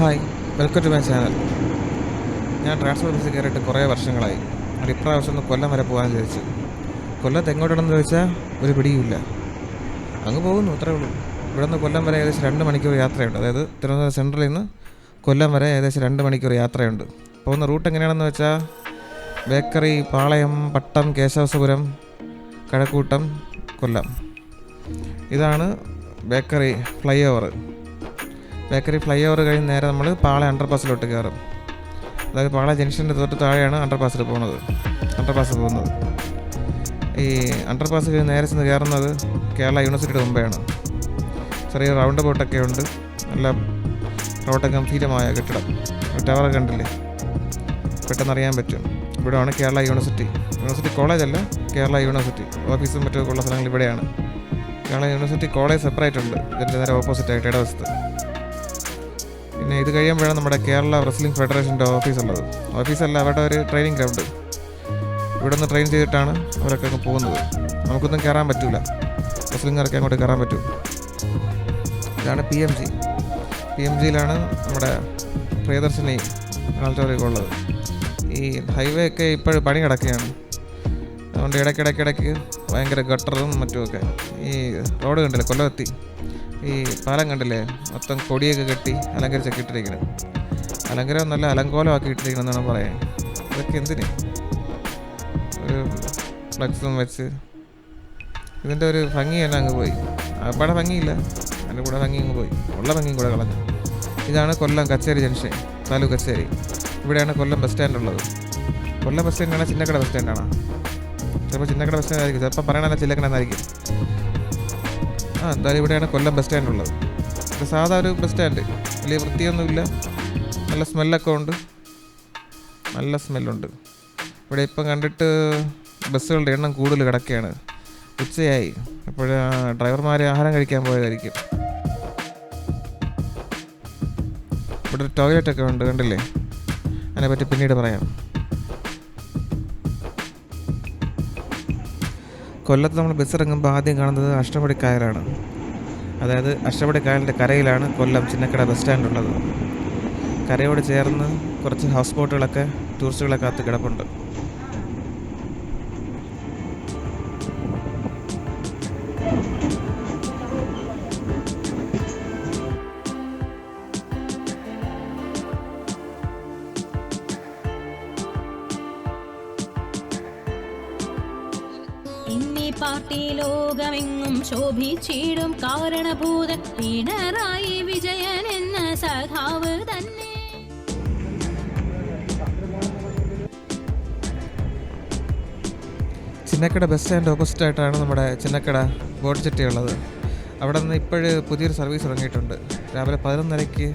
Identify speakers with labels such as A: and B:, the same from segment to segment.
A: Hi, welcome to my channel. ഞാൻ transport ബസ്സിൽ കയറിയിട്ട് കുറേ വർഷങ്ങളായി. അത് ഇപ്രാവശ്യം ഒന്ന് കൊല്ലം വരെ പോകാൻ വിചാരിച്ചു. കൊല്ലത്ത് എങ്ങോട്ടാണെന്ന് ചോദിച്ചാൽ ഒരു പിടിയുമില്ല. അങ്ങ് പോകുന്നു, അത്രേ ഉള്ളൂ. ഇവിടെ നിന്ന് കൊല്ലം വരെ ഏകദേശം 2 മണിക്കൂർ യാത്രയുണ്ട്. അതായത് തിരുവനന്തപുരം സെൻട്രലിൽ നിന്ന് കൊല്ലം വരെ ഏകദേശം 2 മണിക്കൂർ യാത്രയുണ്ട്. പോകുന്ന റൂട്ട് എങ്ങനെയാണെന്ന് വെച്ചാൽ ബേക്കറി, പാളയം, പട്ടം, കേശവസപുരം, കഴക്കൂട്ടം, കൊല്ലം. ഇതാണ് bakery fly over. Bakery fly over കഴിഞ്ഞ് നേരെ നമ്മൾ പാള അണ്ടർപാസിലോട്ട് കയറും. അതായത് പാള ജംഗ്ഷൻ്റെ തൊട്ട് താഴെയാണ് അണ്ടർപാസ് പോകുന്നത്. ഈ അണ്ടർപാസ് കഴിഞ്ഞ് നേരെ ചെന്ന് കയറുന്നത് കേരള യൂണിവേഴ്സിറ്റിയുടെ മുമ്പെയാണ്. ചെറിയ റൗണ്ട് ബോട്ടൊക്കെ ഉണ്ട്. നല്ല റോഡൊക്കെ ഗംഭീരമായ കെട്ടിടം. ടവറൊക്കെ കണ്ടില്ലേ, പെട്ടെന്ന് അറിയാൻ പറ്റും. ഇവിടെയാണ് കേരള യൂണിവേഴ്സിറ്റി കോളേജല്ല, കേരള യൂണിവേഴ്സിറ്റി ഓഫീസും മറ്റൊക്കെ ഉള്ള സ്ഥലങ്ങൾ ഇവിടെയാണ്. കേരള യൂണിവേഴ്സിറ്റി കോളേജ് സെപ്പറേറ്റ് ഉണ്ട്, ഇതിൻ്റെ നേരെ ഓപ്പോസിറ്റായിട്ട് ഇടവശത്ത്. പിന്നെ ഇത് കഴിയുമ്പോഴാണ് നമ്മുടെ കേരള റെസ്ലിംഗ് ഫെഡറേഷൻ്റെ ഓഫീസുള്ളത്. ഓഫീസല്ല, അവരുടെ ഒരു ട്രെയിനിങ് ഗ്രൗണ്ട്. ഇവിടെ നിന്ന് ട്രെയിൻ ചെയ്തിട്ടാണ് അവരൊക്കെ അങ്ങ് പോകുന്നത്. നമുക്കൊന്നും കയറാൻ പറ്റില്ല, റെസ്ലിംഗർക്ക് അങ്ങോട്ട് കയറാൻ പറ്റും. ഇതാണ് പി എം ജിയിലാണ് നമ്മുടെ പ്രിയദർശിനി ഓഡിറ്റോറിയം ഉള്ളത്. ഈ ഹൈവേ ഒക്കെ ഇപ്പോഴും പണി കിടക്കുകയാണ്. അതുകൊണ്ട് ഇടയ്ക്കിടയ്ക്ക് ഭയങ്കര ഗട്ടറും മറ്റുമൊക്കെ. ഈ റോഡ് കണ്ടില്ലേ, കൊല്ലമെത്തി ഈ പാലം കണ്ടില്ലേ, മൊത്തം കൊടിയൊക്കെ കെട്ടി അലങ്കരിച്ചൊക്കെ ഇട്ടിരിക്കണം. അലങ്കാരം നല്ല അലങ്കോലമാക്കി ഇട്ടിരിക്കണം എന്നാണ് പറയാൻ. ഇതൊക്കെ എന്തിന് ഒരു ഫ്ലക്സും വെച്ച് ഇതിൻ്റെ ഒരു ഭംഗി തന്നെ അങ്ങ് പോയി. അവിടെ ഭംഗിയില്ല, അതിൻ്റെ കൂടെ ഭംഗി അങ്ങ് പോയി, ഉള്ള ഭംഗിയും കൂടെ കളഞ്ഞു. ഇതാണ് കൊല്ലം കച്ചേരി ജംഗ്ഷൻ, താലൂക്ക് കച്ചേരി. ഇവിടെയാണ് കൊല്ലം ബസ് സ്റ്റാൻഡ് ഉള്ളത്. കൊല്ലം ബസ് സ്റ്റാൻഡാണ് ചിന്നക്കട ബസ് സ്റ്റാൻഡാണ്. ചിലപ്പോൾ ചിന്നക്കട ബസ് സ്റ്റാൻഡ് ആയിരിക്കും, ചിലപ്പോൾ പറയണല്ല ചില്ലക്കണെന്നായിരിക്കും. എന്തായാലും ഇവിടെയാണ് കൊല്ലം ബസ് സ്റ്റാൻഡ് ഉള്ളത്. ഇത് സാധാ ഒരു ബസ് സ്റ്റാൻഡ്, വലിയ വൃത്തിയൊന്നുമില്ല, നല്ല സ്മെല്ലുണ്ട്. ഇവിടെ ഇപ്പം കണ്ടിട്ട് ബസ്സുകളുടെ എണ്ണം കൂടുതൽ കിടക്കുകയാണ്. ഉച്ചയായി, അപ്പോൾ ഡ്രൈവർമാർ ആഹാരം കഴിക്കാൻ പോയതായിരിക്കും. ഇവിടെ ഒരു ടോയ്ലറ്റൊക്കെ ഉണ്ട്, കണ്ടില്ലേ, അതിനെപ്പറ്റി പിന്നീട് പറയാം. കൊല്ലത്ത് നമ്മൾ ബസ് ഇറങ്ങുമ്പോൾ ആദ്യം കാണുന്നത് അഷ്ടപടി കായലാണ്. അതായത് അഷ്ടപടി കായലിൻ്റെ കരയിലാണ് കൊല്ലം ചിന്നക്കട ബസ് സ്റ്റാൻഡ് ഉള്ളത്. കരയോട് ചേർന്ന് കുറച്ച് ഹൗസ് ബോട്ടുകളൊക്കെ ടൂറിസ്റ്റുകളെ കാത്ത് കിടപ്പുണ്ട്.
B: പാർട്ടി ലോകമെങ്ങും ശോഭിച്ചിടും കാരണഭൂതൻ പിണറായി വിജയൻ എന്ന സഖാവ് തന്നെ.
A: ചിന്നക്കട ബസ് സ്റ്റാൻഡ് ഓപ്പോസിറ്റായിട്ടാണ് നമ്മുടെ ചിന്നക്കട ബോട്ട് ജെട്ടി ഉള്ളത്. അവിടെ നിന്ന് ഇപ്പോഴ് പുതിയൊരു സർവീസ് ഇറങ്ങിയിട്ടുണ്ട്. രാവിലെ 11:30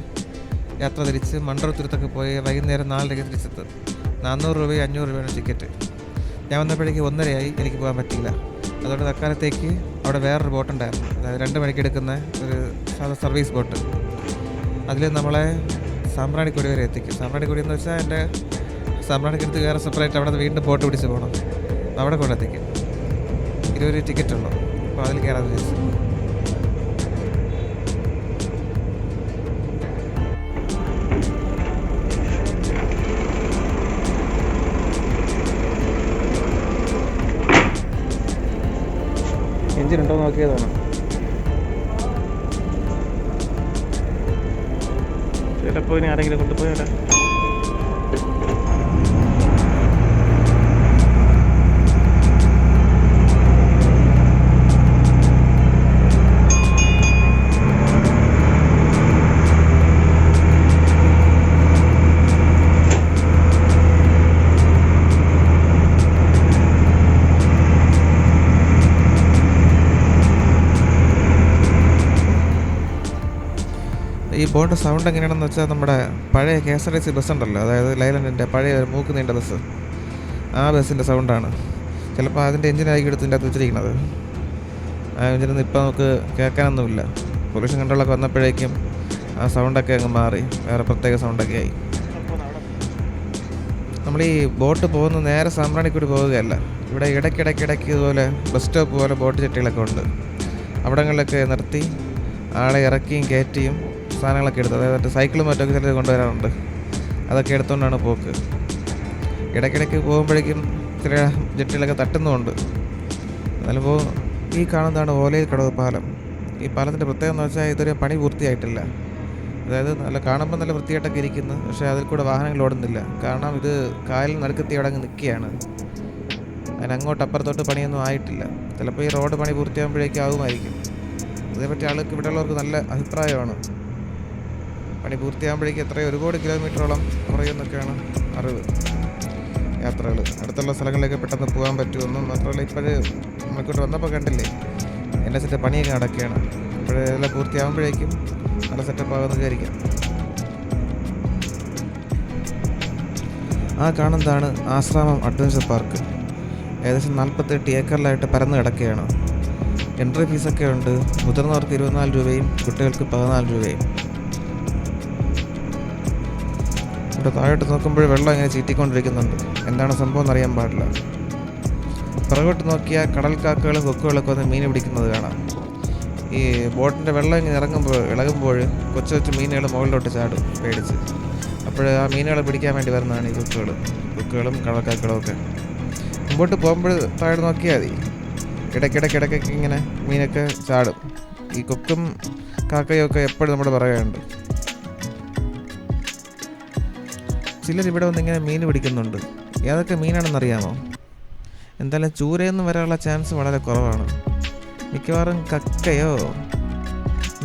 A: യാത്ര തിരിച്ച് മണ്ടറത്തുരുത്തൊക്കെ പോയി വൈകുന്നേരം 4:00 തിരിച്ചെത്തും. 400 രൂപയും 500 രൂപയാണ് ടിക്കറ്റ്. ഞാൻ വന്നപ്പോഴേക്ക് 1:30 എനിക്ക് പോകാൻ പറ്റില്ല. അതുകൊണ്ട് തൽക്കാലത്തേക്ക് അവിടെ വേറൊരു ബോട്ടുണ്ടായിരുന്നു, അതായത് 2 മണിക്ക് എടുക്കുന്ന ഒരു സാധാ സർവീസ് ബോട്ട്. അതിൽ നമ്മളെ സാമ്പ്രാണിക്കൊടി വരെ എത്തിക്കും. സാമ്പ്രാണിക്കൊടി എന്ന് വെച്ചാൽ എൻ്റെ സാമ്പ്രാണിക്കടുത്ത് വേറെ സെപ്പറേറ്റ് അവിടെ വീണ്ടും ബോട്ട് പിടിച്ച് പോകണം, അവിടെ കൊണ്ടെത്തിക്കും. 20 ടിക്കറ്റുള്ളൂ. അപ്പോൾ അതിൽ കയറാൻ വിചാരിച്ചു. എഞ്ചിൻ ഉണ്ടോ നോക്കിയതാണ്. ചിലപ്പോൾ ഇനി ആരെങ്കിലും കൊണ്ടുപോയാലോ. ഈ ബോട്ടിൻ്റെ സൗണ്ട് എങ്ങനെയാണെന്ന് വെച്ചാൽ നമ്മുടെ പഴയ KSRTC ബസ് ഉണ്ടല്ലോ, അതായത് ലൈലൻഡിൻ്റെ പഴയ മൂക്ക് നീണ്ട ബസ്, ആ ബസ്സിൻ്റെ സൗണ്ടാണ്. ചിലപ്പോൾ അതിൻ്റെ എഞ്ചിനായിരിക്കും എടുത്തിൻ്റെ അകത്ത് വെച്ചിരിക്കുന്നത്. ആ എഞ്ചിനൊന്നും ഇപ്പോൾ നമുക്ക് കേൾക്കാനൊന്നുമില്ല. പൊല്യൂഷൻ കൺട്രോളൊക്കെ വന്നപ്പോഴേക്കും ആ സൗണ്ടൊക്കെ അങ്ങ് മാറി, വേറെ പ്രത്യേക സൗണ്ടൊക്കെ ആയി. നമ്മൾ ഈ ബോട്ട് പോകുന്ന നേരെ സാമ്പ്രാണിക്കൂടി പോവുകയല്ല. ഇവിടെ ഇടയ്ക്കിടയ്ക്ക് ഇതുപോലെ ബസ് സ്റ്റോപ്പ് പോലെ ബോട്ട് ജെട്ടികളൊക്കെ ഉണ്ട്. അവിടങ്ങളിലൊക്കെ നിർത്തി ആളെ ഇറക്കിയും കയറ്റിയും സാധനങ്ങളൊക്കെ എടുത്ത്, അതായത് മറ്റേ സൈക്കിളും മറ്റൊക്കെ ചിലർ കൊണ്ടുവരാറുണ്ട്. അതൊക്കെ എടുത്തുകൊണ്ടാണ് പോക്ക്. ഇടയ്ക്കിടയ്ക്ക് പോകുമ്പോഴേക്കും ചില ജെട്ടിലൊക്കെ തട്ടുന്നുമുണ്ട്. എന്നാലും ഈ കാണുന്നതാണ് ഓലയിൽ കടവ് പാലം. ഈ പാലത്തിൻ്റെ പ്രത്യേകത എന്ന് വെച്ചാൽ ഇതൊരു പണി പൂർത്തിയായിട്ടില്ല. അതായത് നല്ല കാണുമ്പോൾ നല്ല വൃത്തിയായിട്ടൊക്കെ ഇരിക്കുന്നു, പക്ഷേ അതിൽ കൂടെ വാഹനങ്ങൾ ഓടുന്നില്ല. കാരണം ഇത് കായലിൽ നടുക്കെത്തി അവിടെ അങ്ങ് നിൽക്കുകയാണ്. അതിനങ്ങോട്ട് അപ്പുറത്തോട്ട് പണിയൊന്നും ആയിട്ടില്ല. ചിലപ്പോൾ ഈ റോഡ് പണി പൂർത്തിയാകുമ്പോഴേക്കും ആവുമായിരിക്കും. അതേപറ്റി ആൾക്ക് ഇവിടെയുള്ളവർക്ക് നല്ല അഭിപ്രായമാണ്. പണി പൂർത്തിയാകുമ്പോഴേക്കും എത്രയോ 1 കോടി കിലോമീറ്ററോളം കുറയുമെന്നൊക്കെയാണ് അറിവ്. യാത്രകൾ അടുത്തുള്ള സ്ഥലങ്ങളിലേക്ക് പെട്ടെന്ന് പോകാൻ പറ്റുമെന്നും മാത്രമല്ല, ഇപ്പോഴ് നമ്മൾക്കിട്ട് വന്നപ്പോൾ കണ്ടില്ലേ എൻ്റെ സെറ്റ് പണിയൊക്കെ നടക്കുകയാണ്. ഇപ്പോഴെല്ലാം പൂർത്തിയാകുമ്പോഴേക്കും നല്ല സെറ്റപ്പ് ആകുമെന്ന് വിചാരിക്കാം. ആ കാണുന്നതാണ് ആശ്രാമം അഡ്വഞ്ചർ പാർക്ക്. ഏകദേശം 48 ഏക്കറിലായിട്ട് പരന്ന് കിടക്കുകയാണ്. എൻട്രി ഫീസൊക്കെ ഉണ്ട്. മുതിർന്നവർക്ക് 24 രൂപയും കുട്ടികൾക്ക് 14 രൂപയും. ഇവിടെ താഴോട്ട് നോക്കുമ്പോൾ വെള്ളം ഇങ്ങനെ ചീറ്റിക്കൊണ്ടിരിക്കുന്നുണ്ട്. എന്താണ് സംഭവം എന്നറിയാൻ പാടില്ല. പുറകോട്ട് നോക്കിയാൽ കടൽക്കാക്കകളും കൊക്കുകളൊക്കെ വന്ന് മീൻ പിടിക്കുന്നത് കാണാം. ഈ ബോട്ടിൻ്റെ വെള്ളം ഇങ്ങനെ ഇളകുമ്പോൾ കൊച്ചു മീനുകൾ മുകളിലോട്ട് ചാടും പേടിച്ച്. അപ്പോൾ ആ മീനുകളെ പിടിക്കാൻ വേണ്ടി വരുന്നതാണ് ഈ കൊക്കുകളും കടൽക്കാക്കകളും ഒക്കെ. മുമ്പോട്ട് പോകുമ്പോൾ താഴെ നോക്കിയാൽ മതി, ഇടയ്ക്കിടയ്ക്ക് ഇങ്ങനെ മീനൊക്കെ ചാടും. ഈ കൊക്കും കാക്കയും ഒക്കെ എപ്പോഴും നമ്മുടെ പറയാറുണ്ട്. ചിലരിവിടെ വന്ന് ഇങ്ങനെ മീൻ പിടിക്കുന്നുണ്ട്. ഏതൊക്കെ മീനാണെന്നറിയാമോ? എന്തായാലും ചൂരയൊന്നും വരാനുള്ള ചാൻസ് വളരെ കുറവാണ്. മിക്കവാറും കക്കയോ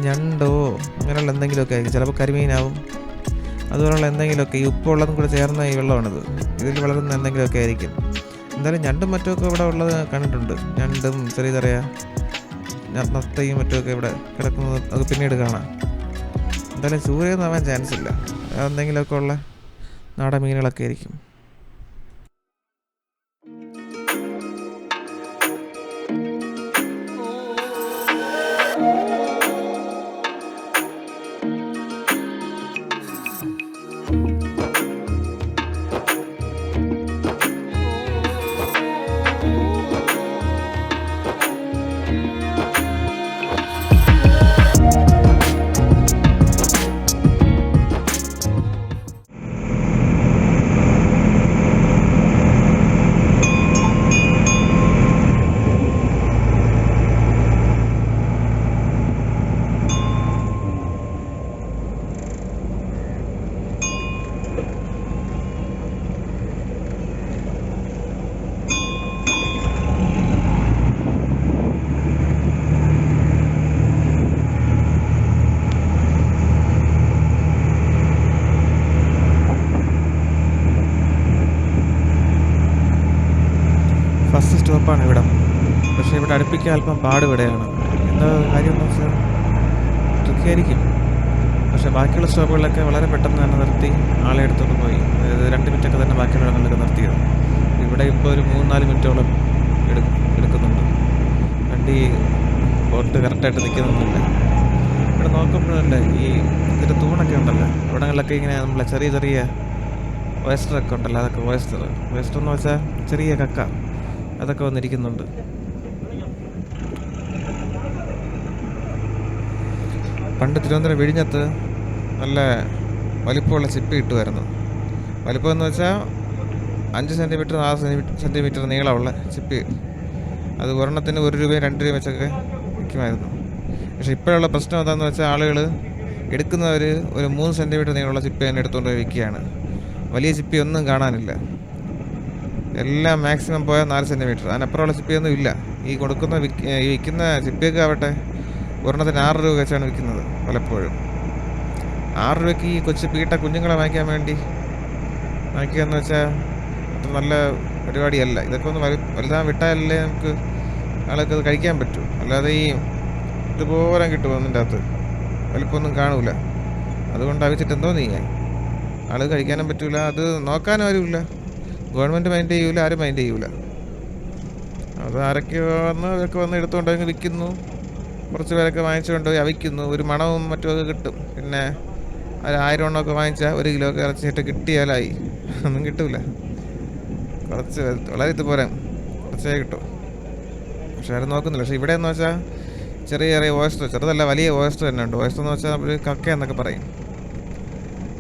A: ഞണ്ടോ അങ്ങനെയുള്ള എന്തെങ്കിലുമൊക്കെ ആയിരിക്കും. ചിലപ്പോൾ കരിമീനാവും. അതുപോലുള്ള എന്തെങ്കിലുമൊക്കെ ഈ ഉപ്പുള്ളതും കൂടെ ചേർന്ന ഈ വെള്ളമാണിത്. ഇതിൽ വളരുന്ന എന്തെങ്കിലുമൊക്കെ ആയിരിക്കും. എന്തായാലും ഞണ്ടും മറ്റുമൊക്കെ ഇവിടെ ഉള്ളത് കണ്ടിട്ടുണ്ട്. ഞണ്ടും ചെറിയ നത്തയും മറ്റുമൊക്കെ ഇവിടെ കിടക്കുന്നത് അത് പിന്നീട് കാണാം. എന്തായാലും ചൂരയൊന്നും ആവാൻ ചാൻസ് ഇല്ല. എന്തെങ്കിലുമൊക്കെ ഉള്ള നാടൻ മീനുകളൊക്കെ ആയിരിക്കും. ഫസ്റ്റ് സ്റ്റോപ്പാണ് ഇവിടം. പക്ഷേ ഇവിടെ അടുപ്പിക്കാൻ അല്പം പാടുവിടെയാണ്. എന്താ കാര്യം എന്ന് വെച്ചാൽ ട്രിക്കായിരിക്കും. പക്ഷേ ബാക്കിയുള്ള സ്റ്റോപ്പുകളിലൊക്കെ വളരെ പെട്ടെന്ന് തന്നെ നിർത്തി ആളെ എടുത്തുകൊണ്ട് പോയി. അതായത് 2 മിനിറ്റൊക്കെ തന്നെ ബാക്കിയുള്ള ഇടങ്ങളിലൊക്കെ നിർത്തിയത്. ഇവിടെ ഇപ്പോൾ ഒരു 3-4 മിനിറ്റോളം എടുക്കുന്നുണ്ട്. വണ്ടി ബോട്ട് കറക്റ്റായിട്ട് നിൽക്കുന്നൊന്നുമില്ല. ഇവിടെ നോക്കുമ്പോഴല്ലേ ഈ ഇതിൻ്റെ തൂണൊക്കെ ഉണ്ടല്ലോ, ഇവിടങ്ങളിലൊക്കെ ഇങ്ങനെ നമ്മളെ ചെറിയ ഓയസ്റ്ററൊക്കെ ഉണ്ടല്ലോ, അതൊക്കെ ഓയസ്റ്റർ എന്ന് വെച്ചാൽ ചെറിയ കക്ക, അതൊക്കെ വന്നിരിക്കുന്നുണ്ട്. പണ്ട് തിരുവനന്തപുരം വിഴിഞ്ഞത്ത് നല്ല വലിപ്പമുള്ള ചിപ്പി കിട്ടുമായിരുന്നു. വലിപ്പം എന്ന് വെച്ചാൽ 5 സെൻറ്റിമീറ്റർ 6 സെൻറ്റിമീറ്റർ നീളമുള്ള ചിപ്പി. അത് ഒരെണ്ണത്തിന് 1 രൂപയും 2 രൂപയും വെച്ചൊക്കെ വിൽക്കുമായിരുന്നു. പക്ഷേ ഇപ്പോഴുള്ള പ്രശ്നം എന്താണെന്ന് വെച്ചാൽ ആളുകൾ എടുക്കുന്നവർ ഒരു 3 സെൻറ്റിമീറ്റർ നീളമുള്ള ചിപ്പി തന്നെ എടുത്തുകൊണ്ട് വിൽക്കുകയാണ്. വലിയ ചിപ്പി ഒന്നും കാണാനില്ല. എല്ലാം മാക്സിമം പോയാൽ 4 സെൻറ്റിമീറ്റർ, അതിനപ്പുറമുള്ള ചിപ്പിയൊന്നും ഇല്ല. ഈ വിൽക്കുന്ന ചിപ്പിയൊക്കെ ആവട്ടെ ഒരെണ്ണത്തിന് 6 രൂപ വെച്ചാണ് വിൽക്കുന്നത്. പലപ്പോഴും 6 രൂപയ്ക്ക് ഈ കൊച്ചു പീട്ട കുഞ്ഞുങ്ങളെ വാങ്ങിക്കാൻ വേണ്ടി വാങ്ങിക്കുകയെന്ന് വെച്ചാൽ അത്ര നല്ല പരിപാടിയല്ല. ഇതൊക്കെ ഒന്ന് വലുതാൻ വിട്ടാലല്ലേ നമുക്ക് ആൾക്ക് അത് കഴിക്കാൻ പറ്റൂ. അല്ലാതെ ഈ ഇതുപോലെ കിട്ടും അതിൻ്റെ അകത്ത് വലിപ്പമൊന്നും കാണൂല. അതുകൊണ്ട് അവിച്ചിട്ട് എന്തോ നീങ്ങാൻ ആൾ കഴിക്കാനും പറ്റൂല. അത് നോക്കാനും ആരുമില്ല. ഗവൺമെൻറ് മൈൻഡ് ചെയ്യൂല, ആരും മൈൻഡ് ചെയ്യൂല. അത് ആരൊക്കെ ഇതൊക്കെ വന്ന് എടുത്തുകൊണ്ടങ്ങ് വിൽക്കുന്നു. കുറച്ച് പേരൊക്കെ വാങ്ങിച്ചുകൊണ്ട് പോയി അവിക്കുന്നു. ഒരു മണവും മറ്റുമൊക്കെ കിട്ടും. പിന്നെ 1000 എണ്ണമൊക്കെ വാങ്ങിച്ചാൽ 1 കിലോ ഒക്കെ ഇറച്ചിട്ട് കിട്ടിയാലായി. ഒന്നും കിട്ടൂല. കുറച്ച് വളരെ ഇതുപോലെ കുറച്ചേ കിട്ടും. പക്ഷെ ആരും നോക്കുന്നില്ല. പക്ഷെ ഇവിടെ എന്ന് വെച്ചാൽ ചെറിയ ചെറിയ ഓയസ്റ്റർ, ചെറുതല്ല വലിയ ഓയസ്റ്റർ തന്നെ ഉണ്ട്. ഓയസ്റ്റർ എന്ന് വെച്ചാൽ ഒരു കക്ക എന്നൊക്കെ പറയും.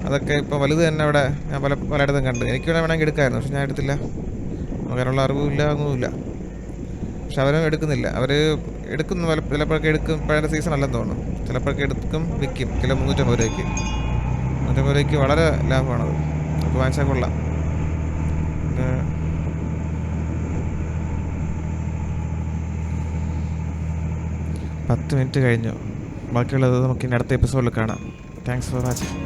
A: അതൊക്കെ ഇപ്പോൾ വലുത് തന്നെ അവിടെ ഞാൻ പലയിടത്തും കണ്ടു. എനിക്ക് വേണമെങ്കിൽ എടുക്കാമായിരുന്നു, പക്ഷെ ഞാൻ എടുത്തില്ല. നമുക്കതിനുള്ള അറിവുമില്ല, ഒന്നുമില്ല. പക്ഷെ അവരും എടുക്കുന്നില്ല. അവർ എടുക്കുന്ന ചിലപ്പോഴൊക്കെ എടുക്കും. ഇപ്പോഴത്തെ സീസൺ അല്ലെന്ന് തോന്നുന്നു. ചിലപ്പോഴൊക്കെ എടുക്കും, വിൽക്കും. കിലോ 350 രൂപയ്ക്ക്. 350 രൂപയ്ക്ക് വളരെ ലാഭമാണത്. നമുക്ക് വാങ്ങിച്ചാൽ കൊള്ളാം. പിന്നെ 10 മിനിറ്റ് കഴിഞ്ഞു. ബാക്കിയുള്ളത് നമുക്ക് ഇനി അടുത്ത എപ്പിസോഡിൽ കാണാം. Thanks for watching.